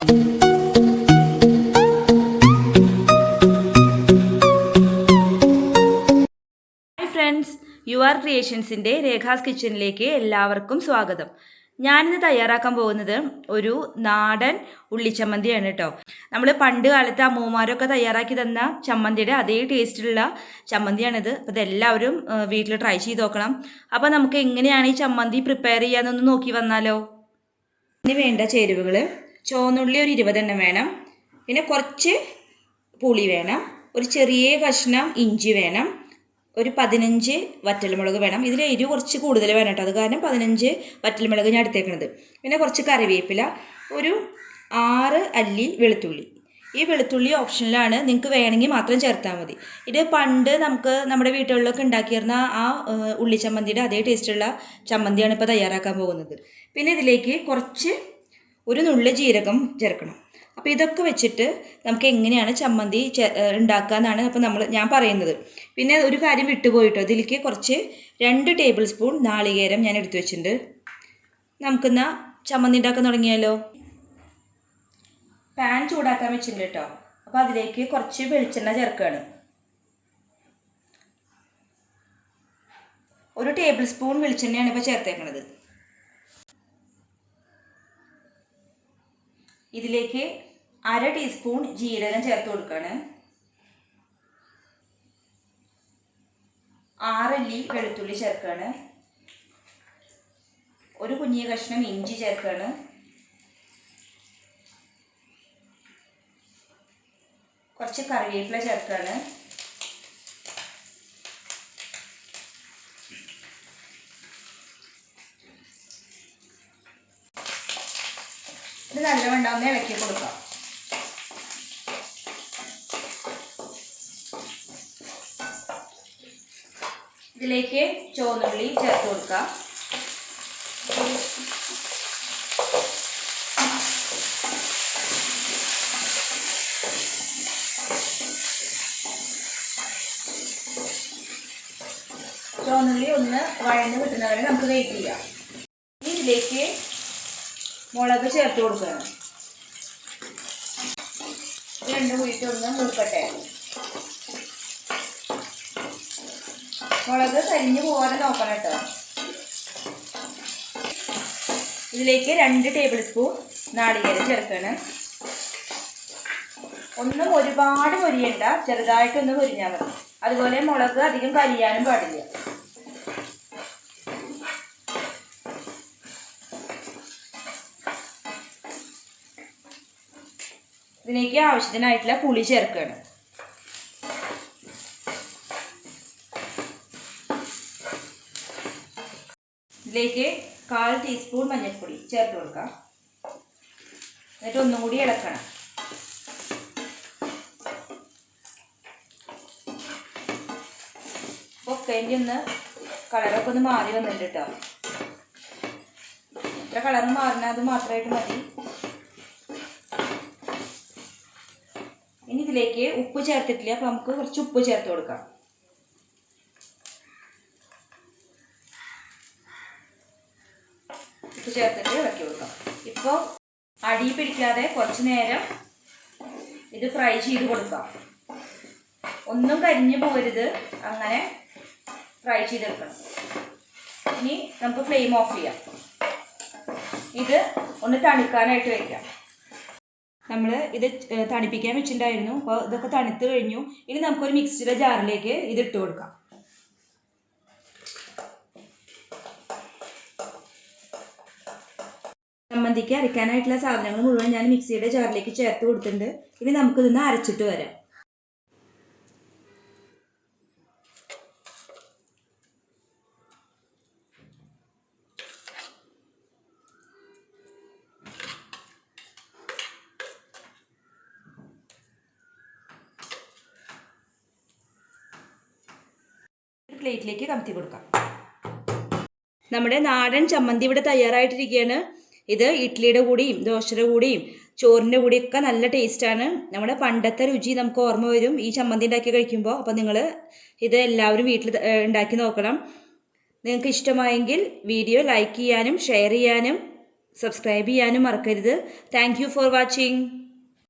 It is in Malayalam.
ഹായ് ഫ്രണ്ട്സ്, യുവർ ക്രിയേഷൻസിൻ്റെ രേഖാസ് കിച്ചണിലേക്ക് എല്ലാവർക്കും സ്വാഗതം. ഞാനിന്ന് തയ്യാറാക്കാൻ പോകുന്നത് ഒരു നാടൻ ഉള്ളിച്ചമ്മന്തിയാണ് കേട്ടോ. നമ്മൾ പണ്ട് കാലത്ത് അമ്മൂമാരൊക്കെ തയ്യാറാക്കി തന്ന ചമ്മന്തിയുടെ അതേ ടേസ്റ്റിലുള്ള ചമ്മന്തിയാണിത്. അപ്പോൾ ഇതെല്ലാവരും വീട്ടിൽ ട്രൈ ചെയ്ത് നോക്കണം. അപ്പോൾ നമുക്ക് എങ്ങനെയാണ് ഈ ചമ്മന്തി പ്രിപ്പയർ ചെയ്യാമെന്നൊന്ന് നോക്കി വന്നാലോ. ഇതിന് വേണ്ട ചേരുവകൾ: ചുവന്നുള്ളി ഒരു 20 എണ്ണം വേണം, പിന്നെ കുറച്ച് പുളി വേണം, ഒരു ചെറിയ കഷ്ണം ഇഞ്ചി വേണം, ഒരു 15 വറ്റൽമുളക് വേണം. ഇതിൽ എരിവ് കുറച്ച് കൂടുതൽ വേണം കേട്ടോ, അത് കാരണം 15 വറ്റൽമുളക് ഞാൻ എടുത്തേക്കണത്. പിന്നെ കുറച്ച് കറിവേപ്പില, ഒരു 6 അല്ലി വെളുത്തുള്ളി. ഈ വെളുത്തുള്ളി ഓപ്ഷനിലാണ്, നിങ്ങൾക്ക് വേണമെങ്കിൽ മാത്രം ചേർത്താൽ മതി. ഇത് പണ്ട് നമുക്ക് നമ്മുടെ വീട്ടുകളിലൊക്കെ ഉണ്ടാക്കിയിരുന്ന ആ ഉള്ളിച്ചമ്മന്തിയുടെ അതേ ടേസ്റ്റുള്ള ചമ്മന്തിയാണ് ഇപ്പോൾ തയ്യാറാക്കാൻ പോകുന്നത്. പിന്നെ ഇതിലേക്ക് ഒരു നുള്ള് ജീരകം ചേർക്കണം. അപ്പോൾ ഇതൊക്കെ വെച്ചിട്ട് നമുക്ക് എങ്ങനെയാണ് ചമ്മന്തി ഉണ്ടാക്കുക എന്നാണ് അപ്പോൾ ഞാൻ പറയുന്നത്. പിന്നെ ഒരു കാര്യം വിട്ടുപോയിട്ടോ, ഇതിലേക്ക് 2 ടേബിൾ സ്പൂൺ നാളികേരം ഞാൻ എടുത്തു വെച്ചിട്ടുണ്ട്. നമുക്കിന്ന് ചമ്മന്തി ഉണ്ടാക്കാൻ തുടങ്ങിയാലോ. പാൻ ചൂടാക്കാൻ വെച്ചിട്ടുണ്ട് കേട്ടോ. അപ്പോൾ അതിലേക്ക് കുറച്ച് വെളിച്ചെണ്ണ ചേർക്കുകയാണ്. 1 ടേബിൾ സ്പൂൺ വെളിച്ചെണ്ണയാണ് ഇപ്പോൾ ചേർത്തേക്കുന്നത്. ഇതിലേക്ക് 1/2 ടീസ്പൂൺ ജീരകം ചേർത്ത് കൊടുക്കുകയാണ്. 6 അല്ലി വെളുത്തുള്ളി ചേർക്കുകയാണ്. ഒരു കുഞ്ഞിയ കഷ്ണം ഇഞ്ചി ചേർക്കുകയാണ്. കുറച്ച് കറിവേപ്പില ചേർക്കുകയാണ്. ഇത് നല്ലവണ്ണം ഒന്ന് ഇളക്കി കൊടുക്കാം. ഇതിലേക്ക് ചുവന്നുള്ളി ചേർത്ത് കൊടുക്കാം. ചുവന്നുള്ളി ഒന്ന് വഴന്ന് കിട്ടുന്നവരെ നമുക്ക് വെയിറ്റ് ചെയ്യാം. ഇനി ഇതിലേക്ക് മുളക് ചേർത്ത് കൊടുക്കണം. രണ്ടും കൂടിയിട്ട് ഒന്ന് മൂക്കട്ടെ. മുളക് കരിഞ്ഞു പോകാതെ നോക്കണം കേട്ടോ. ഇതിലേക്ക് 2 ടേബിൾ സ്പൂൺ നാളികേരം ചേർക്കണം. ഒന്നും ഒരുപാട് പൊരിയണ്ട, ചെറുതായിട്ടൊന്ന് പൊരിഞ്ഞാൽ മതി. അതുപോലെ മുളക് അധികം കരിയാനും പാടില്ല. ഇതിലേക്ക് ആവശ്യത്തിനായിട്ടുള്ള പുളി ചേർക്കുകയാണ്. ഇതിലേക്ക് 1/4 ടീസ്പൂൺ മഞ്ഞൾപ്പൊടി ചേർത്ത് കൊടുക്കാം. എന്നിട്ട് ഒന്നും കൂടി ഇളക്കണം. പൊക്കേൻ്റെ കളറൊക്കെ ഒന്ന് മാറി വന്നിട്ടുണ്ട് കേട്ടോ. ഇത്ര കളർ മാറിനാൽ അത് മാത്രമായിട്ട് മതി. ഇനി ഇതിലേക്ക് ഉപ്പ് ചേർത്തിട്ടില്ല, അപ്പോൾ നമുക്ക് കുറച്ച് ഉപ്പ് ചേർത്ത് കൊടുക്കാം. ഉപ്പ് ചേർത്തിട്ട് ഇളക്കി കൊടുക്കാം. ഇപ്പോൾ അടി പിടിക്കാതെ കുറച്ച് നേരം ഇത് ഫ്രൈ ചെയ്ത് കൊടുക്കാം. ഒന്നും കരിഞ്ഞു പോകരുത്, അങ്ങനെ ഫ്രൈ ചെയ്തെടുക്കണം. ഇനി നമുക്ക് ഫ്ലെയിം ഓഫ് ചെയ്യാം. ഇത് ഒന്ന് തണുക്കാനായിട്ട് വയ്ക്കാം. നമ്മൾ ഇത് തണുപ്പിക്കാൻ വെച്ചിട്ടുണ്ടായിരുന്നു. അപ്പോൾ ഇതൊക്കെ തണുത്ത് കഴിഞ്ഞു. ഇനി നമുക്കൊരു മിക്സിയുടെ ജാറിലേക്ക് ഇത് ഇട്ട് കൊടുക്കാം. ചമ്മന്തിക്ക് അരയ്ക്കാനായിട്ടുള്ള സാധനങ്ങൾ മുഴുവൻ ഞാൻ മിക്സിയുടെ ജാറിലേക്ക് ചേർത്ത് കൊടുത്തിട്ടുണ്ട്. ഇനി നമുക്കിതൊന്ന് അരച്ചിട്ട് വരാം. പ്ലേറ്റിലേക്ക് കമത്തി കൊടുക്കാം. നമ്മുടെ നാടൻ ചമ്മന്തി ഇവിടെ തയ്യാറായിട്ടിരിക്കുകയാണ്. ഇത് ഇഡ്ഡലിയുടെ കൂടിയും ദോശയുടെ കൂടിയും ചോറിൻ്റെ കൂടിയൊക്കെ നല്ല ടേസ്റ്റാണ്. നമ്മുടെ പണ്ടത്തെ രുചി നമുക്ക് ഓർമ്മ വരും ഈ ചമ്മന്തി ഉണ്ടാക്കി കഴിക്കുമ്പോൾ. അപ്പോൾ നിങ്ങൾ ഇത് എല്ലാവരും വീട്ടിൽ ഉണ്ടാക്കി നോക്കണം. നിങ്ങൾക്ക് ഇഷ്ടമായെങ്കിൽ വീഡിയോ ലൈക്ക് ചെയ്യാനും ഷെയർ ചെയ്യാനും സബ്സ്ക്രൈബ് ചെയ്യാനും മറക്കരുത്. Thank you for watching.